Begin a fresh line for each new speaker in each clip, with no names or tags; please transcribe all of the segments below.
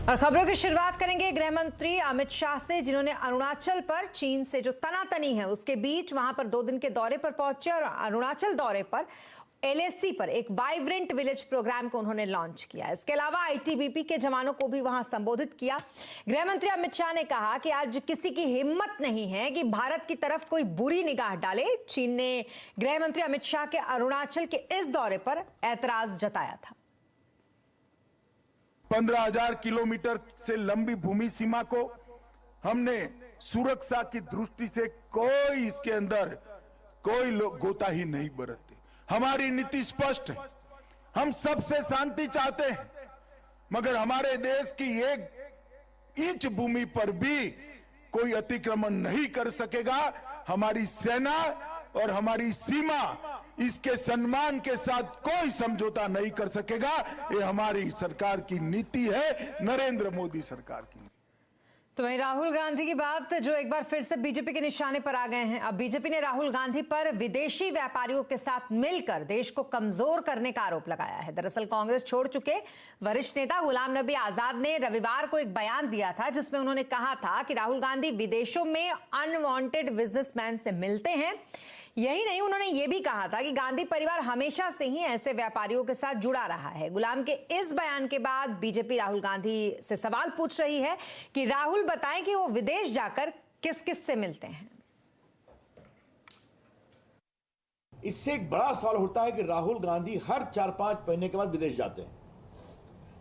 और खबरों की शुरुआत करेंगे गृह मंत्री अमित शाह से, जिन्होंने अरुणाचल पर चीन से जो तनातनी है उसके बीच वहां पर 2 दिन के दौरे पर पहुंचे और अरुणाचल दौरे पर LAC पर एक वाइब्रेंट विलेज प्रोग्राम को उन्होंने लॉन्च किया। इसके अलावा ITBP के जवानों को भी वहां संबोधित किया। गृह मंत्री अमित शाह ने कहा कि आज किसी की हिम्मत नहीं है कि भारत की तरफ कोई बुरी निगाह डाले। चीन ने गृह मंत्री अमित शाह के अरुणाचल के इस दौरे पर ऐतराज जताया था।
15,000 किलोमीटर से लंबी भूमि सीमा को हमने सुरक्षा की दृष्टि से कोई इसके अंदर कोई गोता ही नहीं बरतते। हमारी नीति स्पष्ट है, हम सबसे शांति चाहते हैं, मगर हमारे देश की 1 इंच भूमि पर भी कोई अतिक्रमण नहीं कर सकेगा। हमारी सेना और हमारी सीमा इसके सम्मान के साथ कोई समझौता नहीं कर सकेगा। ये हमारी सरकार की नीति है, नरेंद्र मोदी सरकार की।
तो वहीं राहुल गांधी की बात जो एक बार फिर से बीजेपी के निशाने पर आ गए हैं। अब बीजेपी ने राहुल गांधी पर विदेशी व्यापारियों के साथ मिलकर देश को कमजोर करने का आरोप लगाया है। दरअसल कांग्रेस छोड़ चुके वरिष्ठ नेता गुलाम नबी आजाद ने रविवार को एक बयान दिया था, जिसमें उन्होंने कहा था कि राहुल गांधी विदेशों में अनवांटेड बिजनेसमैन से मिलते हैं। यही नहीं, उन्होंने ये भी कहा था कि गांधी परिवार हमेशा से ही ऐसे व्यापारियों के साथ जुड़ा रहा है। गुलाम के इस बयान के बाद बीजेपी राहुल गांधी से सवाल पूछ रही है कि राहुल बताएं कि वो विदेश जाकर किस किस से मिलते हैं।
इससे एक बड़ा सवाल उठता है कि राहुल गांधी हर 4-5 महीने के बाद विदेश जाते हैं।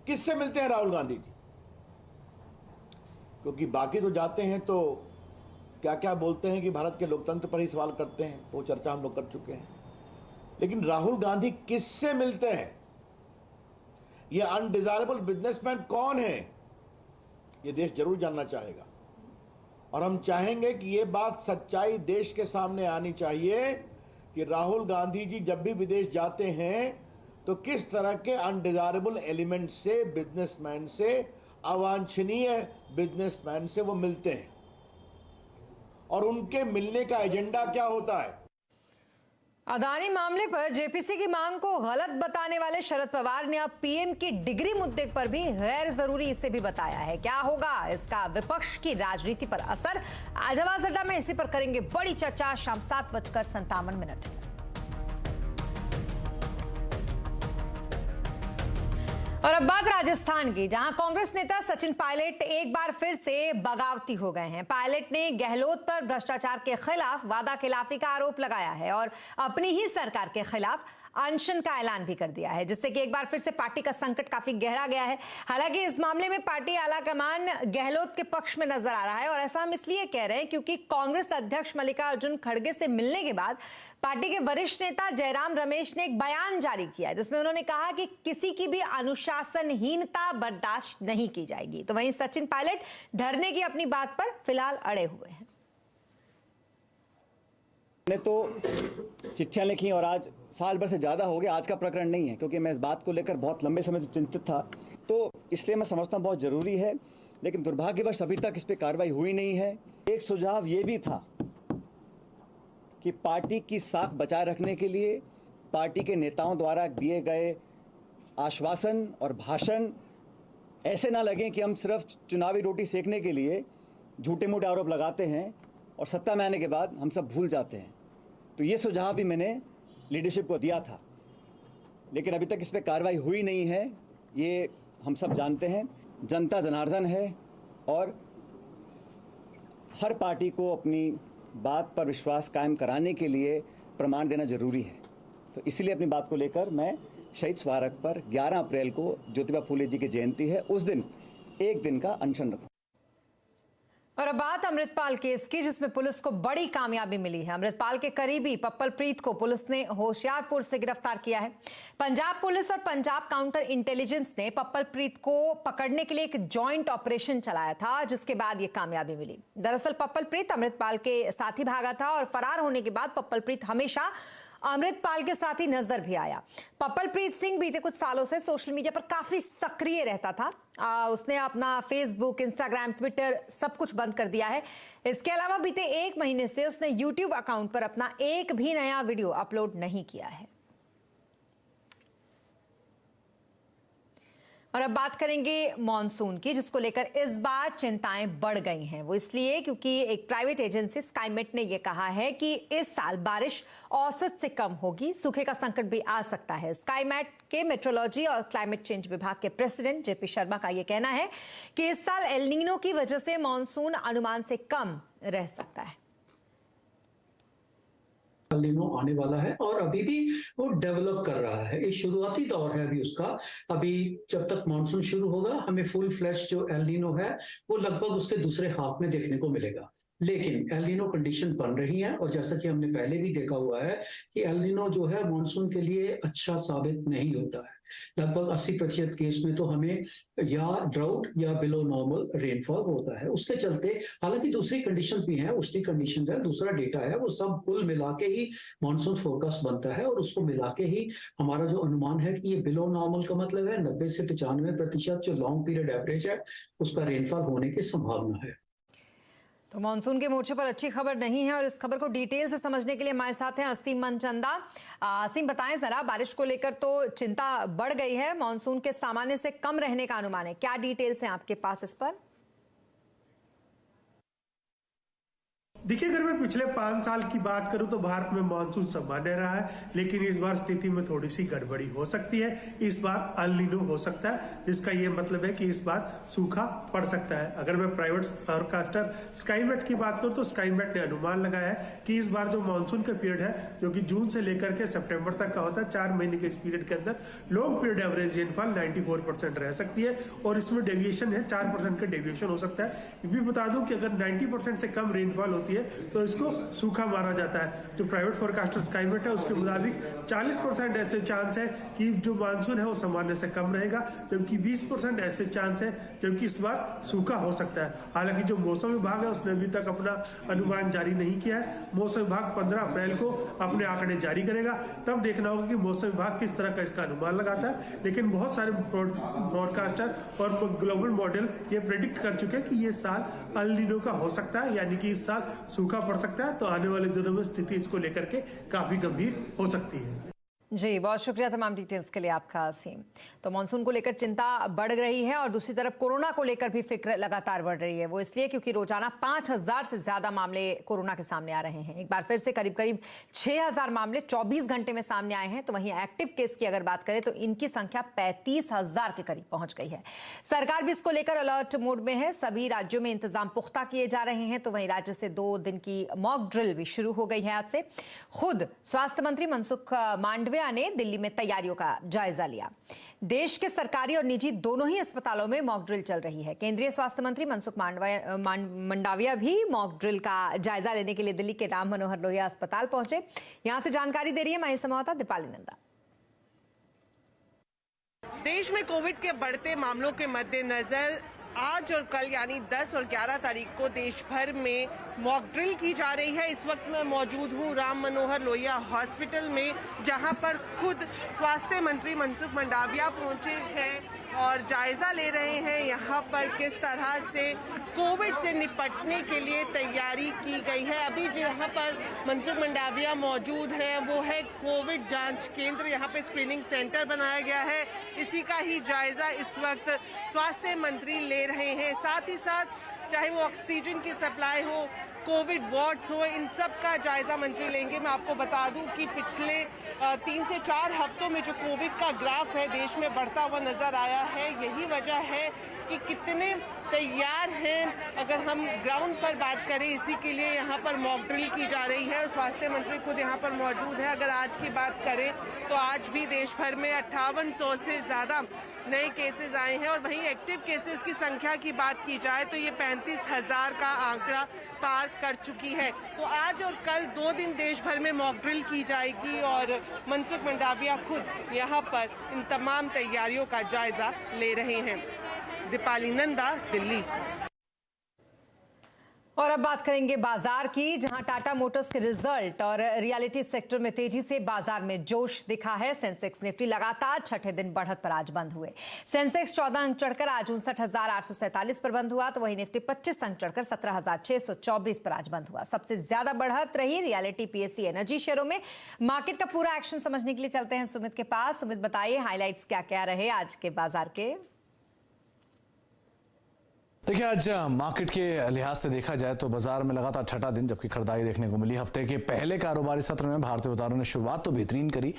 किससे मिलते हैं राहुल गांधी जी? क्योंकि बाकी तो जाते हैं तो क्या क्या बोलते हैं कि भारत के लोकतंत्र पर ही सवाल करते हैं, वो चर्चा हम लोग कर चुके हैं। लेकिन राहुल गांधी किससे मिलते हैं, ये अनडिजायरेबल बिजनेसमैन कौन है, ये देश जरूर जानना चाहेगा। और हम चाहेंगे कि ये बात सच्चाई देश के सामने आनी चाहिए कि राहुल गांधी जी जब भी विदेश जाते हैं तो किस तरह के अनडिजायरेबल एलिमेंट से, बिजनेसमैन से, अवांछनीय बिजनेसमैन से वो मिलते हैं और उनके मिलने का एजेंडा क्या होता है।
अदानी मामले पर जेपीसी की मांग को गलत बताने वाले शरद पवार ने अब पीएम की डिग्री मुद्दे पर भी गैर जरूरी इसे भी बताया है। क्या होगा इसका विपक्ष की राजनीति पर असर? आज आवाज अड्डा में इसी पर करेंगे बड़ी चर्चा। शाम 7:57। और अब बात राजस्थान की, जहां कांग्रेस नेता सचिन पायलट एक बार फिर से बगावती हो गए हैं। पायलट ने गहलोत पर भ्रष्टाचार के खिलाफ वादा खिलाफी का आरोप लगाया है और अपनी ही सरकार के खिलाफ अनशन का ऐलान भी कर दिया है, जिससे कि एक बार फिर से पार्टी का संकट काफी गहरा गया है। हालांकि इस मामले में पार्टी आलाकमान गहलोत के पक्ष में नजर आ रहा है और ऐसा हम इसलिए कह रहे हैं क्योंकि कांग्रेस अध्यक्ष मल्लिकार्जुन खड़गे से मिलने के बाद पार्टी के वरिष्ठ नेता जयराम रमेश ने एक बयान जारी किया, जिसमें उन्होंने कहा कि किसी की भी अनुशासनहीनता बर्दाश्त नहीं की जाएगी। तो वहीं सचिन पायलट धरने की अपनी बात पर फिलहाल अड़े हुए हैं।
ने तो चिट्ठियां लिखी और आज साल भर से ज़्यादा हो गया। आज का प्रकरण नहीं है, क्योंकि मैं इस बात को लेकर बहुत लंबे समय से चिंतित था, तो इसलिए मैं समझता हूँ बहुत ज़रूरी है। लेकिन दुर्भाग्यवश अभी तक इस पर कार्रवाई हुई नहीं है। एक सुझाव ये भी था कि पार्टी की साख बचाए रखने के लिए पार्टी के नेताओं द्वारा दिए गए आश्वासन और भाषण ऐसे ना लगें कि हम सिर्फ चुनावी रोटी सेकने के लिए झूठे मूठे आरोप लगाते हैं और सत्ता में आने के बाद हम सब भूल जाते हैं। तो ये सुझाव भी मैंने लीडरशिप को दिया था, लेकिन अभी तक इस पर कार्रवाई हुई नहीं है। ये हम सब जानते हैं, जनता जनार्दन है और हर पार्टी को अपनी बात पर विश्वास कायम कराने के लिए प्रमाण देना जरूरी है। तो इसलिए अपनी बात को लेकर मैं शहीद स्मारक पर 11 अप्रैल को ज्योतिबा फूले जी की जयंती है, उस दिन 1 दिन का अनशन रखूं।
और अब बात अमृतपाल केस की, जिसमें पुलिस को बड़ी कामयाबी मिली है। अमृतपाल के करीबी पप्पल प्रीत को पुलिस ने होशियारपुर से गिरफ्तार किया है। पंजाब पुलिस और पंजाब काउंटर इंटेलिजेंस ने पप्पल प्रीत को पकड़ने के लिए एक जॉइंट ऑपरेशन चलाया था, जिसके बाद यह कामयाबी मिली। दरअसल पप्पल प्रीत अमृतपाल के साथ ही भागा था और फरार होने के बाद पप्पल प्रीत हमेशा अमृतपाल के साथ ही नजर भी आया। पप्पल प्रीत सिंह बीते कुछ सालों से सोशल मीडिया पर काफी सक्रिय रहता था। उसने अपना फेसबुक, इंस्टाग्राम, ट्विटर सब कुछ बंद कर दिया है। इसके अलावा बीते 1 महीने से उसने यूट्यूब अकाउंट पर अपना एक भी नया वीडियो अपलोड नहीं किया है। और अब बात करेंगे मॉनसून की, जिसको लेकर इस बार चिंताएं बढ़ गई हैं। वो इसलिए क्योंकि एक प्राइवेट एजेंसी स्काईमेट ने यह कहा है कि इस साल बारिश औसत से कम होगी, सूखे का संकट भी आ सकता है। स्काईमेट के मेट्रोलॉजी और क्लाइमेट चेंज विभाग के प्रेसिडेंट जेपी शर्मा का यह कहना है कि इस साल एल नीनो की वजह से मॉनसून अनुमान से कम रह सकता है।
एल नीनो आने वाला है और अभी भी वो डेवलप कर रहा है। ये शुरुआती दौर है अभी उसका। अभी जब तक मानसून शुरू होगा हमें फुल फ्लैश जो एल नीनो है वो लगभग उसके दूसरे हाफ में देखने को मिलेगा। लेकिन एल नीनो कंडीशन बन रही है और जैसा कि हमने पहले भी देखा हुआ है कि एल नीनो जो है मानसून के लिए अच्छा साबित नहीं होता है। लगभग 80% केस में तो हमें या ड्राउट या बिलो नॉर्मल रेनफॉल होता है। उसके चलते हालांकि दूसरी कंडीशन भी है, उसकी कंडीशन है, दूसरा डेटा है, वो सब कुल मिला के ही मानसून फोरकास्ट बनता है और उसको मिला के ही हमारा जो अनुमान है कि ये बिलो नॉर्मल का मतलब है 90 से 95% जो लॉन्ग पीरियड एवरेज है उसका रेनफॉल होने की संभावना है।
तो मानसून के मोर्चे पर अच्छी खबर नहीं है और इस खबर को डिटेल से समझने के लिए हमारे साथ हैं असीम मनचंदा। असीम, बताएं जरा, बारिश को लेकर तो चिंता बढ़ गई है, मानसून के सामान्य से कम रहने का अनुमान है, क्या डिटेल्स हैं आपके पास इस पर?
देखिए, अगर मैं पिछले 5 साल की बात करूं तो भारत में मानसून सामान्य रहा है, लेकिन इस बार स्थिति में थोड़ी सी गड़बड़ी हो सकती है। इस बार एल नीनो हो सकता है, जिसका ये मतलब है कि इस बार सूखा पड़ सकता है। अगर मैं प्राइवेट फोरकास्टर स्काईमेट की बात करूं तो स्काईमेट ने अनुमान लगाया है कि इस बार जो मानसून का पीरियड है, जो कि जून से लेकर के सितंबर तक का होता है, 4 महीने के इस पीरियड के अंदर लॉन्ग पीरियड एवरेज रेनफॉल 94% रह सकती है और इसमें डेविएशन है 4% का डेविएशन हो सकता है। ये भी बता दूं कि अगर 90% से कम रेनफॉल होती है तो इसको सूखा माना जाता है। जो प्राइवेट फोरकास्टर स्काईमेट है उसके मुताबिक 40% ऐसे चांस है कि जो मानसून है वो सामान्य से कम रहेगा, जबकि 20% ऐसे चांस है जबकि इस बार सूखा हो सकता है। हालांकि जो मौसम विभाग है उसने अभी तक अपना अनुमान जारी नहीं किया है। मौसम विभाग 15 अप्रैल को अपने आंकड़े जारी करेगा, तब देखना होगा कि मौसम विभाग किस तरह का इसका अनुमान लगाता है। लेकिन बहुत सारे फोरकास्टर और ग्लोबल मॉडल ये प्रेडिक्ट कर चुके हैं कि ये साल एल नीनो का हो सकता है, यानी कि इस साल सूखा पड़ सकता है। तो आने वाले दिनों में स्थिति इसको लेकर के काफी गंभीर हो सकती है।
जी, बहुत शुक्रिया तमाम डिटेल्स के लिए आपका असीम। तो मानसून को लेकर चिंता बढ़ रही है और दूसरी तरफ कोरोना को लेकर भी फिक्र लगातार बढ़ रही है। वो इसलिए क्योंकि रोजाना 5000 से ज्यादा मामले कोरोना के सामने आ रहे हैं। एक बार फिर से करीब 6000 मामले 24 घंटे में सामने आए हैं। तो वहीं एक्टिव केस की अगर बात करें तो इनकी संख्या 35000 के करीब पहुंच गई है। सरकार भी इसको लेकर अलर्ट मोड में है। सभी राज्यों में इंतजाम पुख्ता किए जा रहे हैं। तो वहीं राज्य से 2 दिन की मॉक ड्रिल भी शुरू हो गई है आज से। खुद स्वास्थ्य मंत्री मनसुख मांडविया ने दिल्ली में तैयारियों का जायजा लिया। देश के सरकारी और निजी दोनों ही अस्पतालों में मॉक ड्रिल चल रही है। केंद्रीय स्वास्थ्य मंत्री मनसुख मंडाविया भी मॉक ड्रिल का जायजा लेने के लिए दिल्ली के राम मनोहर लोहिया अस्पताल पहुंचे। यहां से जानकारी दे रही है हमारी संवाददाता दीपाली नंदा।
देश में कोविड के बढ़ते मामलों के मद्देनजर आज और कल यानी 10 और 11 तारीख को देश भर में मॉक ड्रिल की जा रही है। इस वक्त मैं मौजूद हूँ राम मनोहर लोहिया हॉस्पिटल में, जहां पर खुद स्वास्थ्य मंत्री मनसुख मंडाविया पहुंचे हैं और जायजा ले रहे हैं यहाँ पर किस तरह से कोविड से निपटने के लिए तैयारी की गई है। अभी जो यहाँ पर मनसुख मंडाविया मौजूद हैं वो है कोविड जांच केंद्र। यहाँ पे स्क्रीनिंग सेंटर बनाया गया है, इसी का ही जायजा इस वक्त स्वास्थ्य मंत्री ले रहे हैं। साथ ही साथ चाहे वो ऑक्सीजन की सप्लाई हो, कोविड वार्ड्स हो, इन सब का जायजा मंत्री लेंगे। मैं आपको बता दूं कि पिछले 3 से 4 हफ्तों में जो कोविड का ग्राफ है देश में बढ़ता हुआ नजर आया है। यही वजह है कि कितने तैयार हैं। अगर हम ग्राउंड पर बात करें, इसी के लिए यहाँ पर मॉक ड्रिल की जा रही है और स्वास्थ्य मंत्री खुद यहाँ पर मौजूद है। अगर आज की बात करें तो आज भी देश भर में 5800 से ज़्यादा नए केसेस आए हैं और वहीं एक्टिव केसेस की संख्या की बात की जाए तो ये 35,000 का आंकड़ा पार कर चुकी है। तो आज और कल 2 दिन देश भर में मॉक ड्रिल की जाएगी और मनसुख मंडाविया खुद यहाँ पर इन तमाम तैयारियों का जायजा ले रहे हैं। दीपाली नंदा, दिल्ली।
और अब बात करेंगे बाजार की, जहां टाटा मोटर्स के रिजल्ट और रियलिटी सेक्टर में तेजी से बाजार में जोश दिखा है। सेंसेक्स निफ्टी लगातार छठे दिन बढ़त पर आज बंद हुए। सेंसेक्स 14 अंक चढ़कर आज 59,847 पर बंद हुआ, तो वही निफ्टी 25 अंक चढ़कर 17,624 पर आज बंद हुआ। सबसे ज्यादा बढ़त रही रियलिटी, पीएससी, एनर्जी शेयरों में। मार्केट का पूरा एक्शन समझने के लिए चलते हैं सुमित के पास। सुमित, बताइए हाईलाइट्स क्या क्या रहे आज के बाजार के?
देखिए, आज मार्केट के लिहाज से देखा जाए तो बाजार में लगातार छठा दिन जबकि खरीदारी देखने को मिली। हफ्ते के पहले कारोबारी सत्र में भारतीय बाजारों ने शुरुआत तो बेहतरीन करी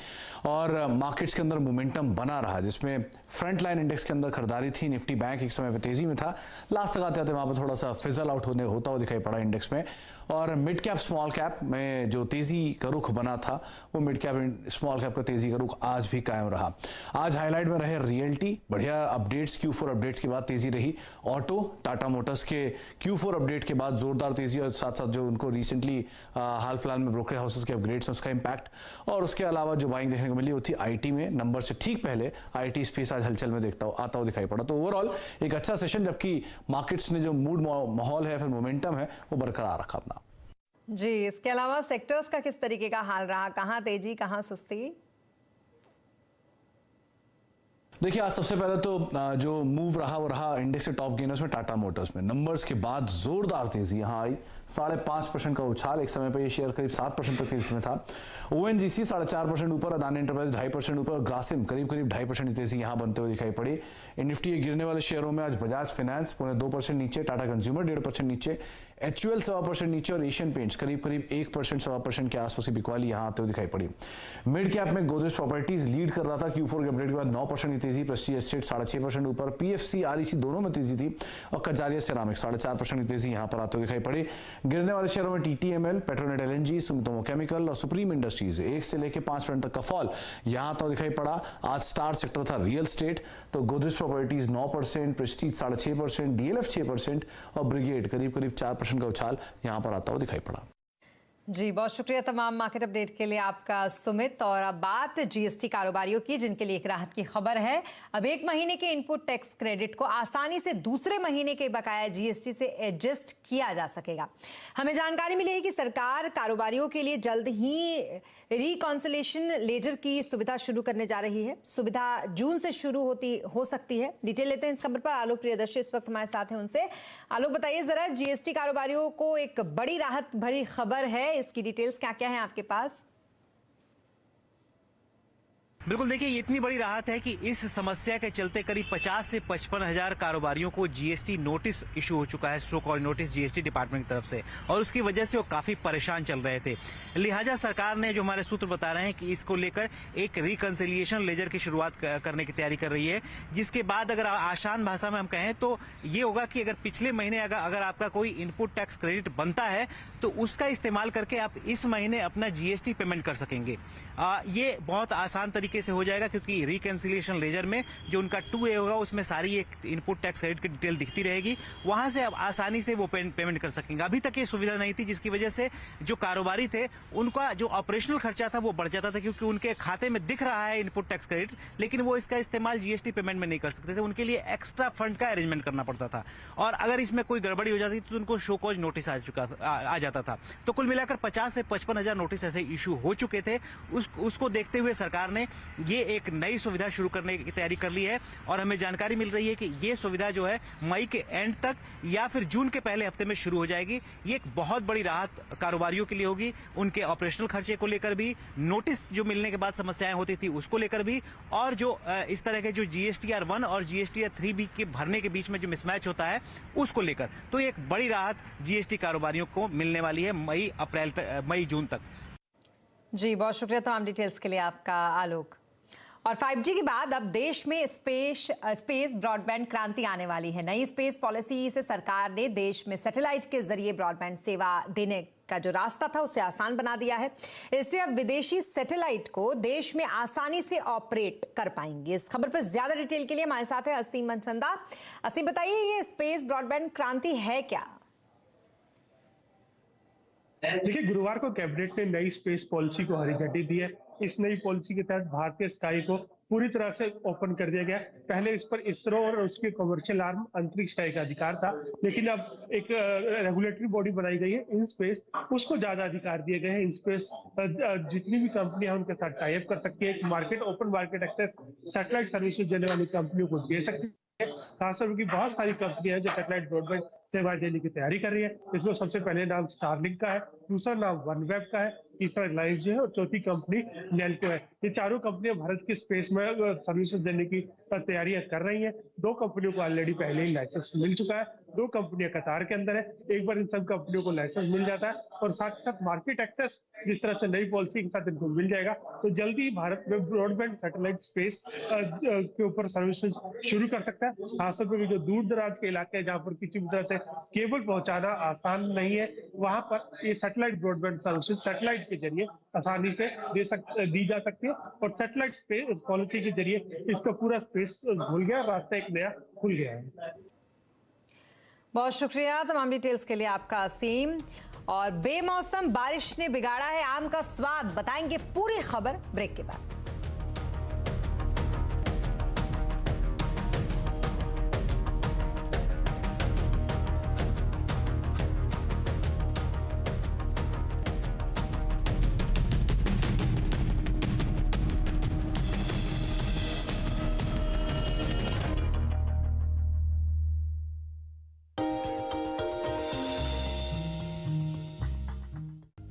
और मार्केट्स के अंदर मोमेंटम बना रहा, जिसमें फ्रंट लाइन इंडेक्स के अंदर खरीदारी थी। निफ्टी बैंक एक समय पर तेजी में था, लास्ट तक आते आते वहां पर थोड़ा सा फिजल आउट होता हुआ दिखाई पड़ा इंडेक्स में। और मिड कैप स्मॉल कैप में जो तेजी का रुख बना था वो मिड कैप स्मॉल कैप का तेजी का रुख आज भी कायम रहा। आज हाईलाइट में रहे रियल्टी, बढ़िया अपडेट्स, Q4 अपडेट्स के बाद तेजी रही। ऑटो, टाटा मोटर्स के Q4 अपडेट के बाद जोरदार तेजी और साथ साथ जो उनको रिसेंटली हाल फिलहाल में ब्रोकरेज हाउसेस के अपग्रेड्स हैं उसका इंपैक्ट। और उसके अलावा जो बाइंग देखने को मिली वो थी आईटी में। नंबर से ठीक पहले आईटी स्पेस आज हलचल में आता हुआ दिखाई पड़ा। तो ओवरऑल एक अच्छा सेशन, जबकि मार्केट्स ने जो मूड माहौल है, फिर मोमेंटम है, वो बरकरार रखा अपना।
जी, इसके अलावा सेक्टर्स का किस तरीके का हाल रहा, कहां तेजी कहां सुस्ती?
देखिए, आज सबसे पहले तो जो मूव रहा वो रहा इंडेक्स के टॉप गेनर्स में टाटा मोटर्स में। नंबर्स के बाद जोरदार तेजी यहां आई, 5.5% का उछाल। एक समय पर ये शेयर करीब 7% तक तेजी में था। ONGC 4.5% ऊपर, अदानी एंटरप्राइज 2.5% ऊपर, ग्रासिम करीब 2.5% तेजी यहां बनते हुए दिखाई पड़ी। निफ्टी के गिरने वाले शेयरों में आज बजाज फाइनेंस 2% नीचे, टाटा कंज्यूमर 1.5% नीचे, HUL 1.25% नीचे और एशियन पेंट्स करीब 1%, 1.25% के आसपास की बिकवाली यहां आते हुए दिखाई पड़ी। मिड कैप में गोदरेज प्रॉपर्टीज लीड कर रहा था। Q4 के अपडेट के बाद 9% की तेजी, प्रेस्टीज एस्टेट 6.5% ऊपर, PFC, REC दोनों में तेजी थी और कजारिया सेरामिक्स 4.5% की तेजी यहां पर आते हुए दिखाई पड़ी। गिरने वाले शेयरों में TTML, Petronet LNG, Sumitomo chemical और सुप्रीम इंडस्ट्रीज 1 से लेकर 5% तक का फॉल यहां तो दिखाई पड़ा। आज स्टार सेक्टर था रियल एस्टेट, तो गोदरेज प्रॉपर्टीज 9%, प्रेस्टीज 6.5%, DLF 6% और ब्रिगेड करीब 4% का उछाल यहां पर आता हुआ दिखाई पड़ा।
जी, बहुत शुक्रिया तमाम मार्केट अपडेट के लिए आपका सुमित। और अब बात GST कारोबारियों की, जिनके लिए एक राहत की खबर है। अब 1 महीने के इनपुट टैक्स क्रेडिट को आसानी से दूसरे महीने के बकाया GST से एडजस्ट किया जा सकेगा। हमें जानकारी मिली है कि सरकार कारोबारियों के लिए जल्द ही रिकॉन्सिलेशन लेजर की सुविधा शुरू करने जा रही है। सुविधा जून से शुरू हो सकती है। डिटेल लेते हैं इस खबर पर। आलोक प्रियदर्शी इस वक्त हमारे साथ हैं, उनसे। आलोक, बताइए जरा, GST कारोबारियों को एक बड़ी राहत भरी खबर है, इसकी डिटेल्स क्या क्या है आपके पास?
बिल्कुल, देखिए, ये इतनी बड़ी राहत है कि इस समस्या के चलते करीब 50 से 55 हजार कारोबारियों को GST नोटिस इशू हो चुका है, so called notice GST department की तरफ से, और उसकी वजह से वो काफी परेशान चल रहे थे। लिहाजा सरकार ने, जो हमारे सूत्र बता रहे हैं, कि इसको लेकर एक रिकंसिलिएशन लेजर की शुरुआत करने की तैयारी कर रही है, जिसके बाद अगर आसान भाषा में हम कहें तो ये होगा कि अगर पिछले महीने अगर आपका कोई इनपुट टैक्स क्रेडिट बनता है तो उसका इस्तेमाल करके आप इस महीने अपना GST पेमेंट कर सकेंगे। ये बहुत आसान तरीके से हो जाएगा, क्योंकि रिकंसिलिएशन लेजर में जो उनका 2A होगा उसमें सारी एक इनपुट टैक्स क्रेडिट की डिटेल दिखती रहेगी। वहां से अब आसानी से वो पेमेंट कर सकेंगे। अभी तक ये सुविधा नहीं थी, जिसकी वजह से जो कारोबारी थे उनका जो ऑपरेशनल खर्चा था वो बढ़ जाता था, क्योंकि उनके खाते में दिख रहा है इनपुट टैक्स क्रेडिट, लेकिन वो इसका इस्तेमाल GST पेमेंट में नहीं कर सकते थे। उनके लिए एक्स्ट्रा फंड का अरेंजमेंट करना पड़ता था, और अगर इसमें कोई गड़बड़ी हो जाती तो उनको शो कॉज नोटिस आ जाता था। तो कुल मिलाकर 50 से 55 हजार नोटिस ऐसे इशू हो चुके थे। उसको देखते हुए सरकार ने ये एक नई सुविधा शुरू करने की तैयारी कर ली है, और हमें जानकारी मिल रही है कि ये सुविधा जो है मई के एंड तक या फिर जून के पहले हफ्ते में शुरू हो जाएगी। ये एक बहुत बड़ी राहत कारोबारियों के लिए होगी, उनके ऑपरेशनल खर्चे को लेकर भी, नोटिस जो मिलने के बाद समस्याएं होती थी उसको लेकर भी, और जो इस तरह के जो GSTR 1 और GSTR 3B के भरने के बीच में जो मिसमैच होता है उसको लेकर। तो एक बड़ी राहत GST कारोबारियों को मिलने वाली है मई जून तक।
जी, बहुत शुक्रिया तमाम डिटेल्स के लिए आपका, आलोक। और 5G के बाद अब देश में स्पेस ब्रॉडबैंड क्रांति आने वाली है। नई स्पेस पॉलिसी से सरकार ने देश में सैटेलाइट के जरिए ब्रॉडबैंड सेवा देने का जो रास्ता था उसे आसान बना दिया है। इससे अब विदेशी सैटेलाइट को देश में आसानी से ऑपरेट कर पाएंगे। इस खबर पर ज्यादा डिटेल के लिए हमारे साथ है असीम मनचंदा। असीम, बताइए, ये स्पेस ब्रॉडबैंड क्रांति है क्या?
देखिए, गुरुवार को कैबिनेट ने नई स्पेस पॉलिसी को हरी झंडी दी है। इस नई पॉलिसी के तहत भारतीय स्काई को पूरी तरह से ओपन कर दिया गया। पहले इस पर इसरो और उसके कमर्शियल आर्म अंतरिक्ष का एक अधिकार था, लेकिन अब एक रेगुलेटरी बॉडी बनाई गई है इन स्पेस, उसको ज्यादा अधिकार दिए गए हैं। इन स्पेस जितनी भी कंपनियां उनके साथ टाई अप कर सकती है। एक market, open market access satellite services देने वाली कंपनियों को दे सकती है। खासतौर पर बहुत सारी कंपनियां हैं जो सैटेलाइट ब्रॉडबैंड सेवाएं देने की तैयारी कर रही है। इसमें सबसे पहले नाम स्टारलिंक का है, दूसरा नाम वनवेब का है, तीसरा रिलायंस जो है और चौथी कंपनी नेल्को है। ये चारों कंपनियां भारत के स्पेस में सर्विसेज देने की तैयारियां कर रही हैं। 2 कंपनियों को ऑलरेडी पहले ही लाइसेंस मिल चुका है, 2 कंपनियां कतार के अंदर है। एक बार इन सब कंपनियों को लाइसेंस मिल जाता है और साथ ही साथ मार्केट एक्सेस जिस तरह से नई पॉलिसी के साथ इनको मिल जाएगा, तो जल्दी ही भारत में ब्रॉडबैंड सैटेलाइट स्पेस के ऊपर सर्विसेज शुरू कर सकता है। खासतौर पर जो दूर दराज के इलाके हैं जहाँ पर किसी भी तरह से केबल पहुंचाना आसान नहीं है, वहां पर ये सैटेलाइट ब्रॉडबैंड सर्विसेज सैटेलाइट के जरिए आसानी से दी जा सकती है। और सैटेलाइट स्पेस पॉलिसी के जरिए इसका पूरा स्पेस खुल गया, रास्ता एक नया खुल गया है।
बहुत शुक्रिया तमाम डिटेल्स के लिए आपका असीम। और बेमौसम बारिश ने बिगाड़ा है आम का स्वाद, बताएंगे पूरी खबर ब्रेक के बाद।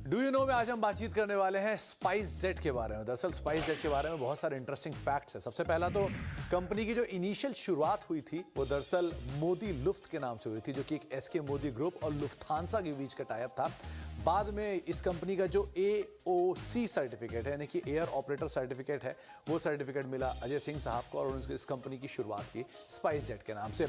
डू यू नो में आज हम बातचीत करने वाले हैं स्पाइस जेट के बारे में। दरअसल स्पाइस जेट के बारे में बहुत सारे इंटरेस्टिंग फैक्ट्स हैं। सबसे पहला तो कंपनी की जो इनिशियल शुरुआत हुई थी वो दरअसल मोदी लुफ्त के नाम से हुई थी, जो कि एक एसके मोदी ग्रुप और लुफ्थांसा के बीच का टाइप था। बाद में इस कंपनी का जो AOC सर्टिफिकेट है, यानी कि एयर ऑपरेटर सर्टिफिकेट है, वो सर्टिफिकेट मिला अजय सिंह साहब को और उन्होंने इस कंपनी की शुरुआत की स्पाइस जेट के नाम से।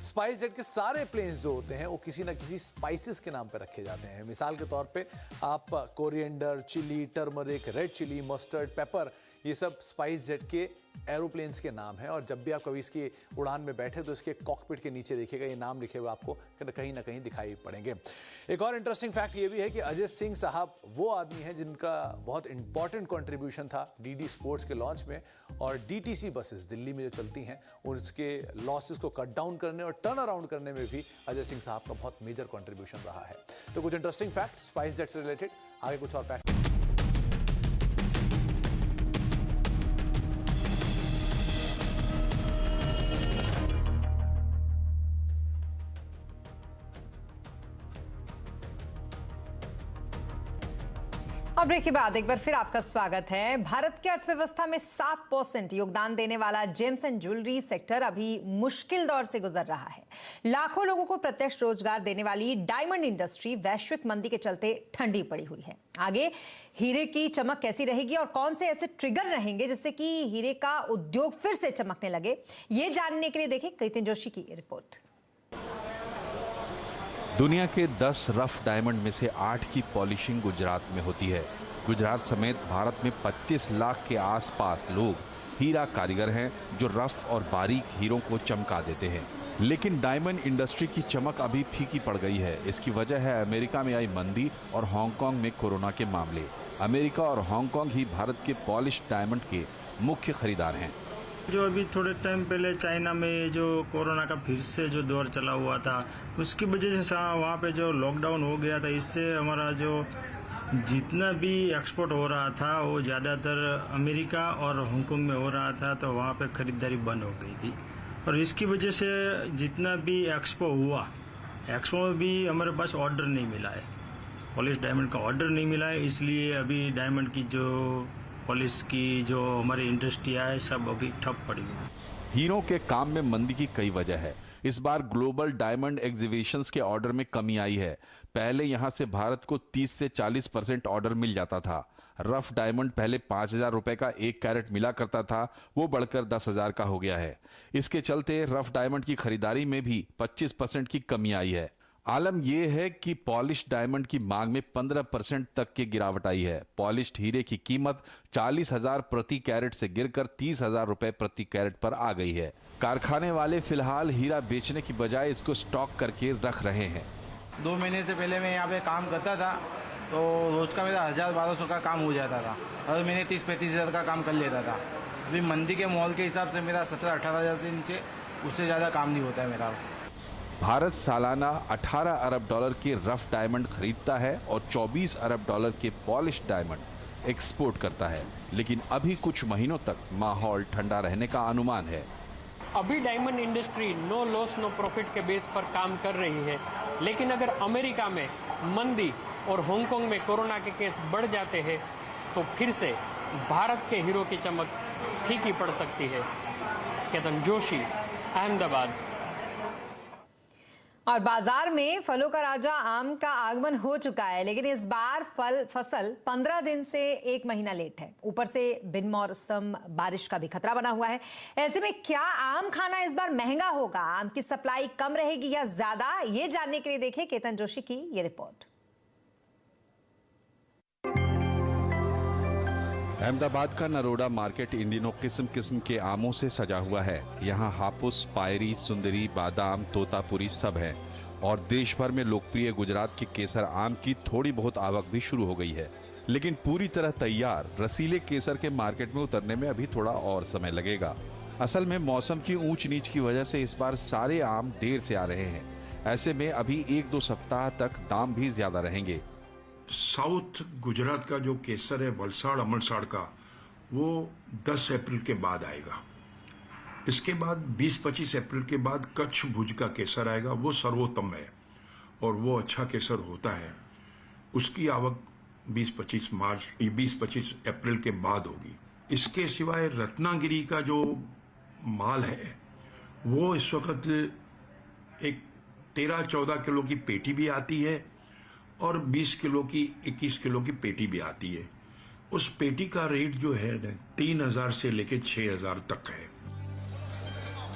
स्पाइस जेट के सारे प्लेन्स जो होते हैं वो किसी ना किसी स्पाइसेस के नाम पर रखे जाते हैं। मिसाल के तौर पे आप coriander, chilli, turmeric, red chilli, mustard, pepper, ये सब स्पाइस जेट के एरोप्लेन्स के नाम हैं। और जब भी आप कभी इसकी उड़ान में बैठे तो इसके कॉकपिट के नीचे देखिएगा ये नाम लिखे हुए आपको कहीं ना कहीं दिखाई पड़ेंगे। एक और इंटरेस्टिंग फैक्ट ये भी है कि अजय सिंह साहब वो आदमी हैं जिनका बहुत इंपॉर्टेंट कंट्रीब्यूशन था डीडी स्पोर्ट्स के लॉन्च में, और DTC बसेस दिल्ली में जो चलती हैं उसके लॉसेस को कट डाउन करने और टर्न अराउंड करने में भी अजय सिंह साहब का बहुत मेजर कंट्रीब्यूशन रहा है। तो कुछ इंटरेस्टिंग फैक्ट स्पाइस जेट से रिलेटेड, आगे कुछ और फैक्ट।
और ब्रेक के बाद एक बार फिर आपका स्वागत है। भारत की अर्थव्यवस्था में 7% योगदान देने वाला जेम्स एंड ज्वेलरी सेक्टर अभी मुश्किल दौर से गुजर रहा है। लाखों लोगों को प्रत्यक्ष रोजगार देने वाली डायमंड इंडस्ट्री वैश्विक मंदी के चलते ठंडी पड़ी हुई है। आगे हीरे की चमक कैसी रहेगी और कौन से ऐसे ट्रिगर रहेंगे जिससे कि हीरे का उद्योग फिर से चमकने लगे, ये जानने के लिए देखें कृतिन जोशी की रिपोर्ट।
दुनिया के 10 रफ डायमंड में से 8 की पॉलिशिंग गुजरात में होती है। गुजरात समेत भारत में 25 लाख के आसपास लोग हीरा कारीगर हैं जो रफ और बारीक हीरों को चमका देते हैं। लेकिन डायमंड इंडस्ट्री की चमक अभी फीकी पड़ गई है। इसकी वजह है अमेरिका में आई मंदी और हांगकांग में कोरोना के मामले। अमेरिका और हांगकांग ही भारत के पॉलिश डायमंड के मुख्य खरीदार हैं।
जो अभी थोड़े टाइम पहले चाइना में जो कोरोना का फिर से जो दौर चला हुआ था, उसकी वजह से वहाँ पे जो लॉकडाउन हो गया था, इससे हमारा जो जितना भी एक्सपोर्ट हो रहा था वो ज़्यादातर अमेरिका और हांगकांग में हो रहा था, तो वहाँ पे खरीदारी बंद हो गई थी। और इसकी वजह से जितना भी एक्सपो हुआ, एक्सपो में भी हमारे पास ऑर्डर नहीं मिला है, पॉलिश डायमंड का ऑर्डर नहीं मिला है। इसलिए अभी डायमंड की जो पॉलिश की जो हमारी इंडस्ट्री है सब अभी ठप पड़ी हुई।
हीरों के काम में मंदी की कई वजह है। इस बार ग्लोबल डायमंड एग्जीबिशंस के ऑर्डर में कमी आई है। पहले यहां से भारत को 30 से 40% ऑर्डर मिल जाता था। रफ डायमंड पहले 5,000 रुपए का 1 कैरेट मिला करता था, वो बढ़कर 10,000 का हो गया है। इसके चलते रफ डायमंड की खरीदारी में भी 25% की कमी आई है। आलम यह है कि पॉलिश डायमंड की मांग में 15% तक की गिरावट आई है। पॉलिश्ड हीरे की कीमत 40,000 प्रति कैरेट से गिरकर 30,000 रुपए प्रति कैरेट पर आ गई है। कारखाने वाले फिलहाल हीरा बेचने की बजाय इसको स्टॉक करके रख रहे हैं।
2 महीने से पहले मैं यहाँ पे काम करता था तो रोज का मेरा 1,000-1,200 का काम हो जाता था और मैंने 30-35 हज़ार का काम कर लेता था। अभी मंदी के माहौल के हिसाब से मेरा 17-18 हज़ार से नीचे उससे ज़्यादा काम नहीं होता है मेरा।
भारत सालाना 18 अरब डॉलर के रफ डायमंड खरीदता है और 24 अरब डॉलर के पॉलिश डायमंड एक्सपोर्ट करता है। लेकिन अभी कुछ महीनों तक माहौल ठंडा रहने का अनुमान है।
अभी diamond industry no loss no profit के बेस पर काम कर रही है, लेकिन अगर अमेरिका में मंदी और हांगकांग में कोरोना के केस बढ़ जाते हैं तो फिर से भारत के हीरो की चमक फीकी पड़ सकती है। केतन जोशी, अहमदाबाद।
और बाजार में फलों का राजा आम का आगमन हो चुका है, लेकिन इस बार फसल 15 दिन से 1 महीना लेट है। ऊपर से बिन मौसम बारिश का भी खतरा बना हुआ है। ऐसे में क्या आम खाना इस बार महंगा होगा? आम की सप्लाई कम रहेगी या ज्यादा? ये जानने के लिए देखें केतन जोशी की ये रिपोर्ट।
अहमदाबाद का नरोडा मार्केट इन दिनों किस्म किस्म के आमों से सजा हुआ है। यहाँ हापुस, पायरी, सुंदरी, बादाम, तोतापुरी सब है। और देश भर में लोकप्रिय गुजरात के केसर आम की थोड़ी बहुत आवक भी शुरू हो गई है, लेकिन पूरी तरह तैयार रसीले केसर के मार्केट में उतरने में अभी थोड़ा और समय लगेगा। असल में मौसम की ऊंच नीच की वजह से इस बार सारे आम देर से आ रहे हैं। ऐसे में अभी 1-2 सप्ताह तक दाम भी ज्यादा रहेंगे।
साउथ गुजरात का जो केसर है वलसाड़ अमरसाड़ का, वो 10 अप्रैल के बाद आएगा। इसके बाद 20-25 अप्रैल के बाद कच्छ भुज का केसर आएगा। वो सर्वोत्तम है और वो अच्छा केसर होता है। उसकी आवक 20-25 अप्रैल के बाद होगी। इसके सिवाय रत्नागिरी का जो माल है वो इस वक्त एक 13-14 किलो की पेटी भी आती है और 20 किलो की 21 किलो की पेटी भी आती है। उस पेटी का रेट जो है 3000 से लेकर 6000 तक है।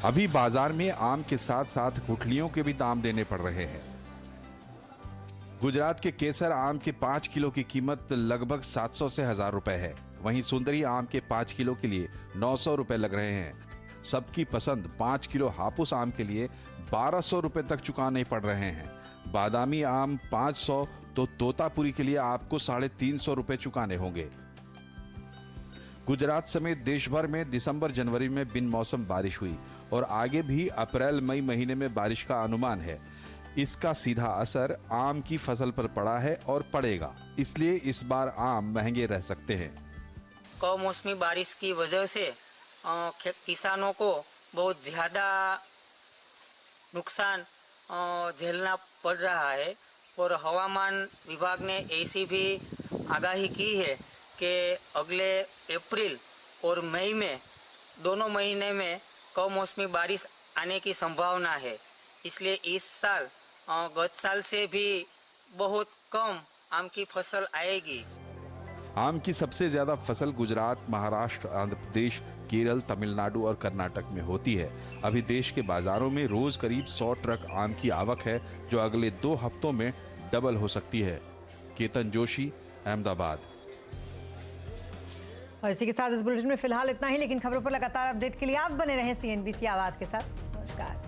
अभी बाजार में आम के साथ साथ गुठलियों के भी दाम देने पड़ रहे हैं। गुजरात के केसर आम के 5 किलो की कीमत लगभग 700 से 1000 रुपए है। वहीं सुंदरी आम के 5 किलो के लिए 900 रुपए लग रहे हैं। सबकी पसंद 5 किलो हापुस आम के लिए 1200 रुपए तक चुकाने पड़ रहे हैं। बादामी आम 500 तो तोतापुरी के लिए आपको 350 रुपए चुकाने होंगे। गुजरात समेत देश भर में दिसंबर जनवरी में बिन मौसम बारिश हुई और आगे भी अप्रैल मई महीने में बारिश का अनुमान है। इसका सीधा असर आम की फसल पर पड़ा है और पड़ेगा, इसलिए इस बार आम महंगे रह सकते हैं।
कमौसमी बारिश की वजह से किसानों को बहुत ज्यादा नुकसान झेलना पड़ रहा है और हवामान विभाग ने ऐसी भी आगाही की है कि अगले अप्रैल और मई में दोनों महीने में कमौसमी बारिश आने की संभावना है। इसलिए इस साल गत साल से भी बहुत कम आम की फसल आएगी।
आम की सबसे ज्यादा फसल गुजरात, महाराष्ट्र, आंध्र प्रदेश, केरल, तमिलनाडु और कर्नाटक में होती है। अभी देश के बाजारों में रोज करीब 100 ट्रक आम की आवक है, जो अगले 2 हफ्तों में डबल हो सकती है। केतन जोशी, अहमदाबाद।
और इसी के साथ इस बुलेटिन में फिलहाल इतना ही, लेकिन खबरों पर लगातार अपडेट के लिए आप बने रहें CNBC आवाज के साथ। नमस्कार।